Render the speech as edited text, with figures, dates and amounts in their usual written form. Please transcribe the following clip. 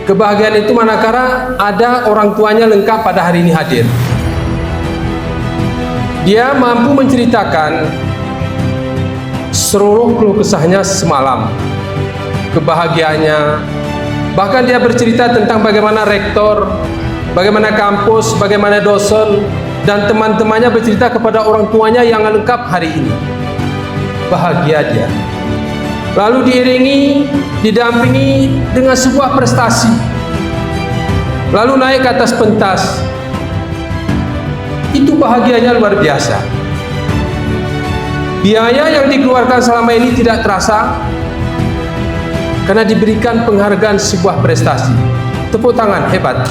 Kebahagiaan itu manakala ada orang tuanya lengkap pada hari ini hadir. Dia mampu menceritakan seluruh keluh kesahnya semalam, kebahagiaannya. Bahkan dia bercerita tentang bagaimana rektor, bagaimana kampus, bagaimana dosen, dan teman-temannya bercerita kepada orang tuanya yang lengkap hari ini. Bahagia dia. Lalu diiringi, didampingi dengan sebuah prestasi. Lalu naik ke atas pentas. Itu bahagianya luar biasa. Biaya yang dikeluarkan selama ini tidak terasa karena diberikan penghargaan sebuah prestasi. Tepuk tangan, hebat.